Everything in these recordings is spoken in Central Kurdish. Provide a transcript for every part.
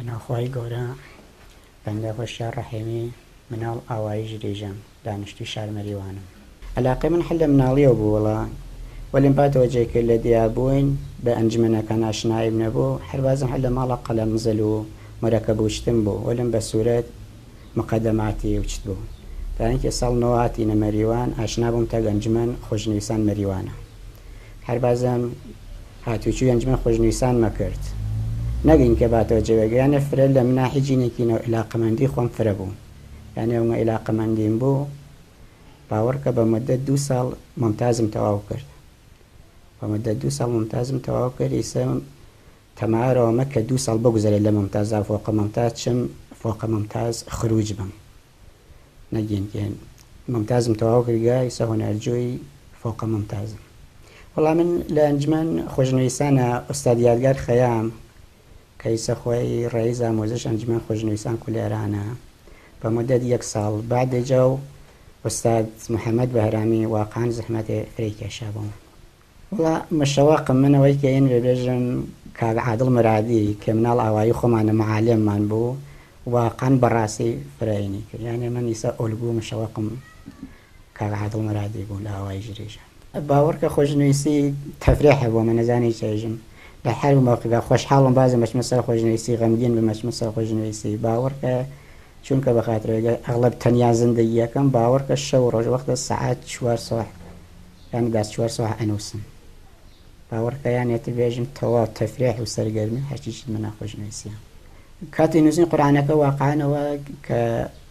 بەناوخوای گەورە بەندە خۆشیار ڕەحیمی مناڵ ئاوایی ژرێژەم دانیشتووی شار مەریوانم. عەلاقەی من هەر لە مناڵیەوە بوو وەڵا وەلێم پاتەوە جێکرد لە دیابووین بە ئەنجمەنەکان ئاشناییم نەبوو، هەربازم هەر لە ماڵە قەلەمزەل و مەرەکەب و شتم بوو وەلم بە سوورەت مقەدەماتی و چت بوو. تا اینکە ساڵ ٩ هاتینە مەریوان ئاشنا بووم تەک ئەنجمەن خۆشنویسان مەریوانە. هەربازم هاتوچوی ئەنجومەن خۆشنویسانمە کرد نەگەین کە باتەوە جێوەگەیانە فرە لە مناحی جینێکینەوە علاقەمەندی خۆم فرە بوو یعنی ئەومە علاقەمەندیم بوو باوەڕکە بە مدە 2 ساڵ ممتازم تەواو کرد بە مدە 2 ساڵ ممتازم تەواو کرد ئیسە تەمارەوەمە کە 2 ساڵ بگوزارێت لە ممتازا فۆقە ممتاز چم فۆقە ممتاز خروج بم نەگەین ممتازم تەواو کردگا ئیسە هونەرجۆی فۆقە ممتازم وەڵام من لە ئەنجومەن خۆشنویسانە ئوستاد یادگار خەیام کە ئیسە خۆی ڕئیس ئامۆزش ئەنجومەن خۆشنویسان کولێرانە بە مدەت 1 ساڵ بعدێجا و ئوستاد محەممەد بەهرامی واقعان زەحمەتێ فری کێشا بووم وڵا مشەواقم منەوەی کە ئێن بێژم کاک عادڵ مرادی کە مناڵ ئاوایی خۆمانە مەعالێممان بوو واقعان بەڕاستی فرەینی کرد یانێ من ئیسا ئۆلگو مشەواقم کاک عادڵ مرادی بوو لە ئاوایی ژرێژە باوەڕکە خۆشنویسی تەفرێحە بۆ من نەزانی چێژم لە هەر مۆقعدا خۆشحاڵم بازم بەچمە سەر خۆشنویسی غەمگین بمەچمە سەر خۆشنویسی باوەڕکە چونکە بەخاترێگە ئەغڵب تەنیا زندگیەکەم باوەڕکە شەو ڕۆژ وەختە سەعات 4 ساعت یان دا 4 ساعت ئەنووسم باوەڕکە یانێتە بێژم تەواو تەفرێح و سەرگەرمی هەرچیشت منە خۆشنویسیە کاتی نووسین قورئانەکە واقعانەوە کە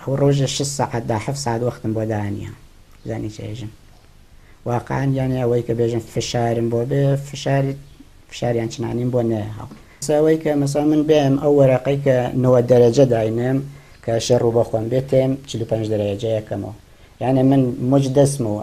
ئەو ڕۆژە 6 ساعت دا 7 ساعت وەختم بۆ دانیە زانی چێژم واقعان یانێ ئەوەی کە بێژم فشارم بۆ بێ فشاریان چنانیم بۆ نەهاو ئەوەی کە مەسا من بێم ئەو وەرەقەی کە 90 دەرەجە داینم کە شەڕ ڕوو بەخۆم بێتێم 45 دەرەجەیەکەمەوە یانێ من موج دەسم و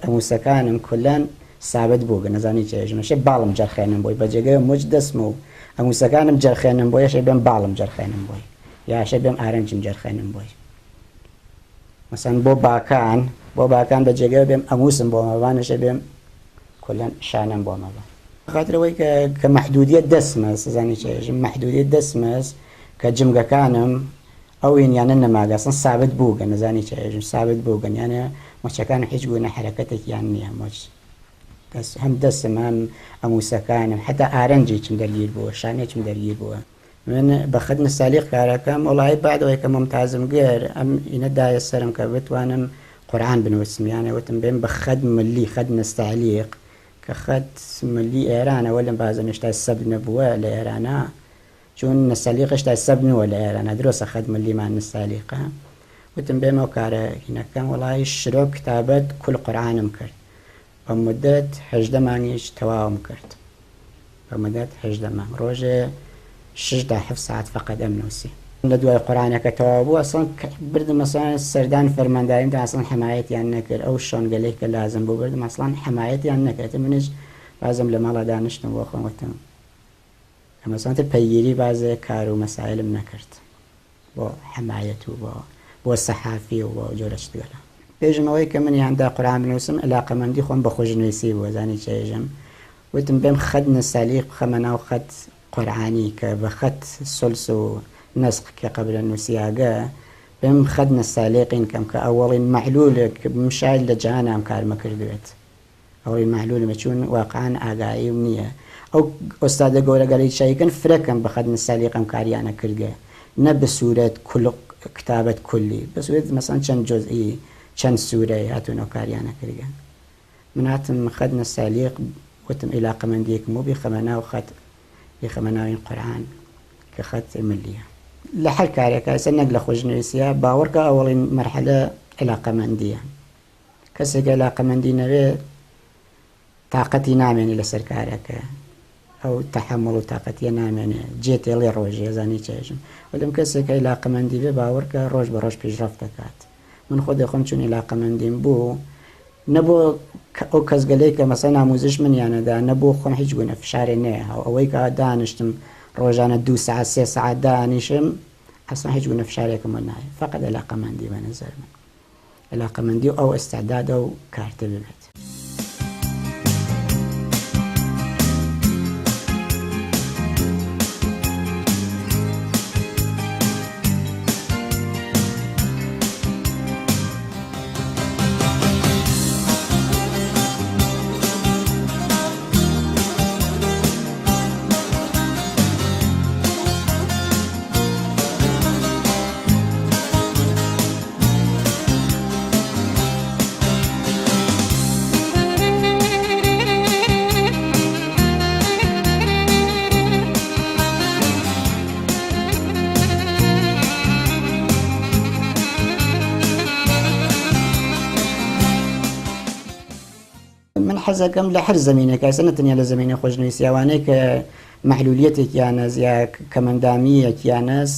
ئەموسەکانم کولەن سابت بوو نەزانی چێژمەشێ باڵم جەرخێنم بۆی بەجێگەی موج دەسم و ئەموسەکانم جەرخێنم بۆ یەشێ بێم باڵم جەرخێنم بۆی یاشە بێم ئارەنجم جەرخێنم بۆی مەسەن بۆ باکان بەجێگەی بێم ئەموسم بۆ مەوانەشە بێم کولەن شانم بۆ مەوە خاطرەوەی کە مەحدودیت دەسمە زانی چێژم مەحدودیت دەسمەس کە جمگەکانم ئەوین یانە نەماگەسن سابت بووگە نەزانی چێژم سابت بووگەن یانە مۆچەکان هیچ بوونە حرەکەتێکیان نییە مۆچ هەم دەسم هەم ئەموسەکانم حتا ئارەنجی چم دەرگیر بووە شانێکم دەرگیر بووە من بە خەدمە سالیق کارەکەم وڵای بعدەوەی کە ممتازم گەر ئەم ئینە دایە سەرم کە بتوانم قورئان بنووسم یانە وتم بێم بە خەد ملی خەد نەستەعلیق کە خەد ملی ئێرانەوە لەم بازە هێشتا سەب نەبووە لە ئێرانە چون نەستەعلیق هێشتا سەب نووە لە ئێرانە درۆسە خەد ملیمان نەستەعلیقە وتم بێم ئەو کارە هینەکەم وڵای شرۆ کتابەت کول قورئانم کرد بە مدەت 18 مانگیش تەواوم کرد بە مدەت 18 مانگ ڕۆژێ 6 تا 7 ساعت فقط ئەمنووسی لە دوای قورئانەکە تەواو بوو ئەسڵەن بردم مەسەڵەن سەردان فەرمانداریمدا ئەسڵەن حەمایەتیان نەکرد ئەو شۆنگەلەی کە لازم بوو بردم ئەسڵەن حەمایەتیان نەکرد منیش بازم لە ماڵە دانیشتم بۆ خۆم وتم ئەمەسەڵەن پەیگیری بازێ کار و مەسایلم نەکرد بۆ حەمایەت و بۆ سەحافی و بۆ جۆرە شتگەلە پێشمەوەی کە من یاندا قورئان بنووسم علاقەمەندی خۆم بە خۆشنویسی بووە زانی چێژم وتم بێم خەد نەستەعلیق بخەمە ناو خەد قورئانی کە بە خەد سولس و نسخ کە قبلە نووسیاگە بێم خەد نەستەعلیقین کەم کە ئەوەڵین مەحلولێک مشاهد لە جیهانە ئەم کارمە کردوێت ئەوەی مەحلولمە چون واقعان ئاگاییم نییە ئەو ئۆستادە گەورە گەلەی شایکن فرەکەم بە خەد نەستەعلیق ئەم کاریانە کردگە نە بە سوورەت کتابەت کولی بە سوورەت مەسەڵەن چەند جۆزئی چەند سوورەی هاتوونە کاریانە کردگە من هاتم خەد نەستەعلیق وتم علاقەمەندیەکم و بیخەمە ناو خەد بیخەمە ناوین قورئان کە خەد ملیە لە هەر کارێکە ئێستا نەک لە خۆشنویسیە باوەڕکە ئەوەڵین مەرحەلە علاقەمەندیە کەسێک علاقەمەندی نەوێت تااقەتی نامێنی لەسەر کارەکە ئەو تەحەمڵ و تااقەتیە نامێنێ جێتێڵی ڕۆژێ زانی چێژم وەلەم کەسێکە علاقەمەندی بێ باوەڕکە ڕۆژ بە ڕۆژ پیشرەفت دەکات من خۆ دەخۆم چون علاقەمەندیم بوو نەبوو ئەو کەسگەلەی کە مەسەڵەن ئاموزش منیانەدا نەبوو خۆم هیچ گونە فشارێ نەیە ئەوەی کە دانیشتم ڕۆژانە 2 ساعت 3 ساعت دانیشم ئەسڵەن هیچ گونە فشارێکم نایە فقط علاقەمەندی بە نەزەر من علاقەمەندی و ئەو ئەستعدادە و کارتە ببێت حەزەکەم لە هەر زمینێکە سەنەتەنیا لە زمینە خۆشنویسیاوانەی کە معلولیەتێکیانەز یا کەمەندامیەکیانەز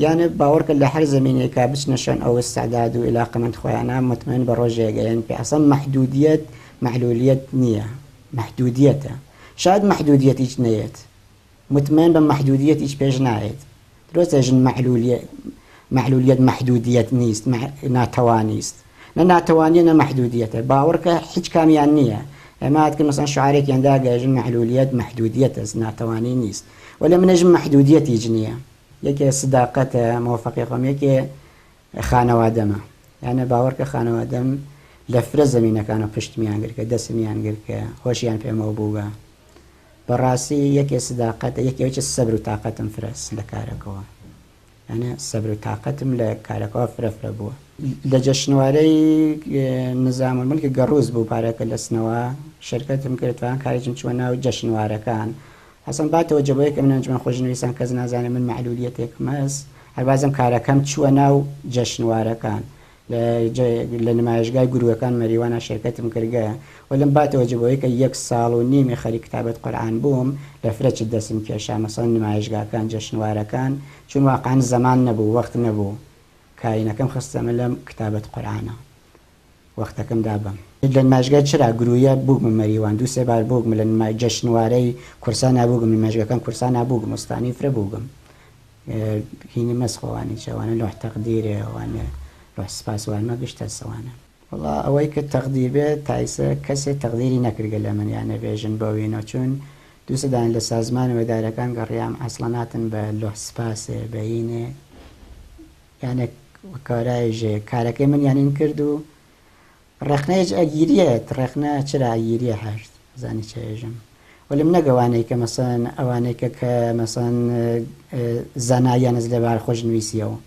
یانە باوەڕکە لە هەر زمینێکە بچنەشان ئەو استعداد و علاقەمەند خۆیانە مطمئن بە ڕۆژێگەیان پێ ئەسڵ محدودیت معلولیت نییە محدودیەتە شاید محدودیت هیچ نەیەت مطمئن بە محدودیت هیچ پێش نایێت درۆستێژن معلولیت محدودیت نیست ناتەوانیست نە ناتەوانیە نە محدودیەتە باوەڕکە هیچ کامیان نییە ئەمە هاتکە مەسەن شعارێکیان داگەژن معلولیت محدودیەتە ناتەوانی نیست وەلێ منەژم محدودیت هیچ نییە یەکێ سداقەتە مۆفەقی خۆم یەکێ خانەوادەمە یانە باوەڕکە خانەوادەم لە فرە زمینەکانە پشتمیان گرکە دەستمیان گرکە خۆشیان پێمەوە بووە بەڕاستی یەکێ سداقەتە یەکێکی سەبر و تااقەتم فرەس لە کارەکەەوە یانە سەبر و تااقەتم لە کارەکەەوە فرەفرە بووە لە جەشنوارەی نظامەمەلکە گەڕوز بوو پارەکە لە سنەوە شرکەتم کردوان کارێکم چوە ناو جەشنوارەکان حەسەن باتەوە جەبەیە کە منەنجمە خۆشنویسان کەس نازانێت من معلولیەتێکم هەست هەربازم کارەکەم چووە ناو جەشنوارەکان لە نمایشگای گروەکان مەریوانە شرکەتم کردگە و لەم باتەوە جەبەوەی کە 1 ساڵ و نیمی خەریک کتابەت قورئان بووم لە فرەچ دەستم کێشا مەسەڵەن نمایشگاکان جەشنوارەکان چون واقعاً زەمان نەبوو وەخت نەبوو کاینەکەم خستەمە لەم کتابەت قورئانە وەختەکەم دابم لە نمایشگای چرا گرویە بووم مەریوان 2-3 بار بووم لە جەشنوارەی کورسان نابووگم نمایشگەکان کورسان نابووگم وستانی فرە بووگم هینی مەسخۆوانی چاوانە لۆح تەقدیرێوانە لۆح سپاسوانمە گشتە سەوانە وەڵا ئەوەی کە تەقدیر بێت تایسە کەسێ تەقدیری نەکردگە لە من یانە بێژن بەوینەوە چون دووسەدان لە سازمانە وەدارەکان گەڕیام ئەسڵەناتن بە لۆح سپاسێ بەینێ یانە کارایژێ کارەکەی من یانین کرد و ڕێخنەیەک ئەگیریێت ڕێخنە چرا ئەگیریە هەرت زانی چێژم وەلم نەگەوانەی کە مەسەن ئەوانەی کە مەسەن زانایانز لەبار خۆشنویسیەوە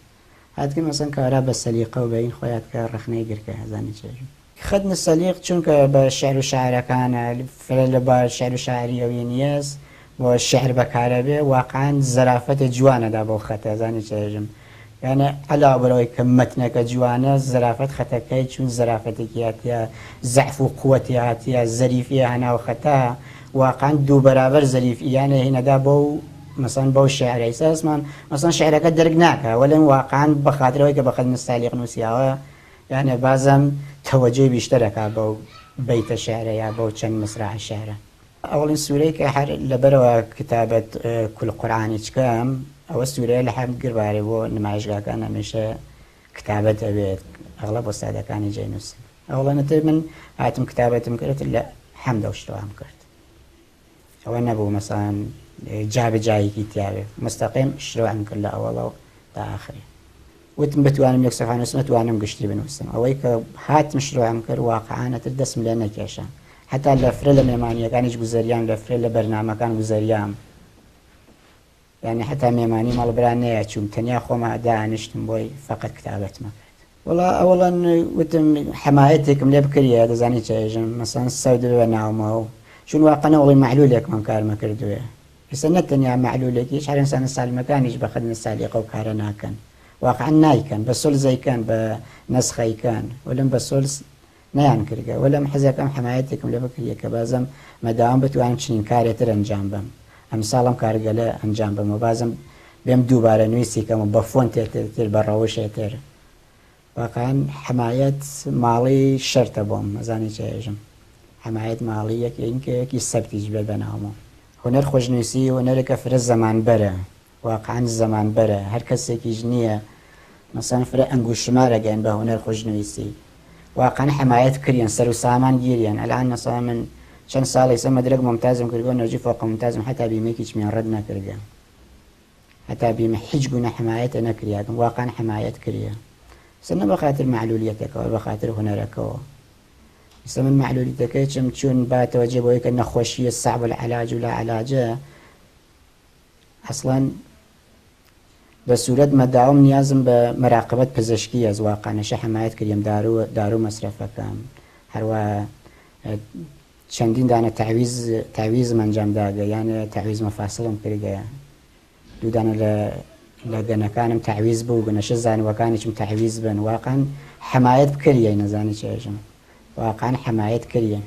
هاتکە مەسەن کارا بە سەلیقە و بەین خۆیات کە ڕێخنەی گرکە زانی چێژم خەدنە سەلیق چونکە بە شعر و شاعرەکانە فرە لەبار شعر و شاعری ئەوی نیەس بۆ شعر بەکارە بێ واقعاً زەرافەتە جوانەدا بۆ خەتە زانی چێژم یانە علاوە بەرەوەی کە مەتنەکە جوانە زەرافەت خەتەکەی چون زەرافەتێکی هاتیە زەعف و قووەتی هاتیە زەریفیە هەناو خەتە واقعاً دوو بەرابەر زەریفی یانە هینەدا بۆ مەسەن بەو شعرەی ساسمان مەسەن شعرەکە دەرگ ناکە وەلێن واقعاً بەخاترەوەی کە بەخەدنە سالیق نووسیاوە یانە بازم تەوەجێی بیشترەکە بەو بەیتە شعرە یا بەو چەند مەسرع شعرە ئەوڵین سوورەی کە هەر لەبەرەوە کتابەت کول قورئانی چکەم ئەوە سوورەیە لە حەمد گربارێ بۆ نمایشگاکان هەمیشە کتابەت ئەبێت ئەغڵب بۆ سادەکانی جێنووسن ئەوڵەنەتر من هاتم کتابەتم کرد لە حەمدە شتوام کرد ئەوە نەبوو مەسەڵەن جابجایەکی تیاوێ مستەقیم شروعم کرد لە ئەوڵەوە تا ئاخری وتم بتوانم یەک سەفحە نووسم توانم گشتی بنووسم ئەوەی کە هاتم شروعم کرد واقعانەتر دەستم لێ نەکێشە حتا لە فرە لە مێمانیەکانیش گوزەریام لە فرە لە بەرنامەکان گوزەریام یعنی حتا مێمانی مەڵبران نەیە چوم تەنیا خۆمە دانیشتم بۆی فەقەت کتابەتمە کرد وەڵا ئەوەڵەن وتم حەمایەتێکم لێ بکریە دەزانی چێژم مەسەن سەود بە ناومەوە چون واقعەنە وڵی معلولێکمان کارمە کردوێ ئێستا نەتەنیا معلولێکیش هەر ئینسانە سالمەکانیش بە خەدنە سالیقە و کارە ناکەن واقعا نایکەن بە سۆلزەیکەن بە نەسخەیکەن وەلەم بە سۆلز نەیان کردگە وەلەم حەزەکەم حەمایەتێکم لێ بکریە کە بازم مەداوام بتوانم چنین کارێتر ئەنجام بم ئەم ساڵم کارگەلە ئەنجام بم و بازم بێم دووبارە نوویسیکەم و بە فۆنتێتر بە ڕەوشێتر واقعا حەمایەت ماڵی شەرتە بۆم مەزانی چێژم حەمایەت ماڵی یەکێکی سەبتیش بێت بەناومە هونەر خۆشنوویسی هونەرێکە فرە زەمانبەرە واقعا زەمانبەرە هەر کەسێکیش نییە مەسەن فرە ئەنگوشتمارەگەن بە هونەر خۆشنوویسی واقعا حەمایەت کردیان سەر و سامان گیریان ئەلان مەسەڵەن من چەند ساڵی سە مەدرک ممتازم کردگە نەرجی فۆق ممتازم حتا بیمێکیش میان ڕەت نەکردگە حتا بیمە هیچ گونە حەمایەتە نەکریاکەم واقعا حەمایەت کردە سنە بەخاتر معلولیەتەکەەوە بەخاتر هونەرەکەەوە ئێستا من معلولیتەکەی چم چون باتەوە جێبەوەی کە نەخۆشیە صعب العلاج و لا علاجە ئەسڵەن بە سوورەت مەداوم نیازم بە مەراقبەت پزیشکی ئەز واقعانەشە حەمایەت کردیم دارو مەسرەفەکەم هەروە چەندین دانە تعویزم ئەنجام داگە یانە تعویز مەفاسڵم کردگە دوودانە لە گەنەکانم تعویز بوو گەنەشە زانوەکانیشم تعویز بن واقعا حەمایەت بکریە نەزانی چێژم واقعا حەمایەت کردە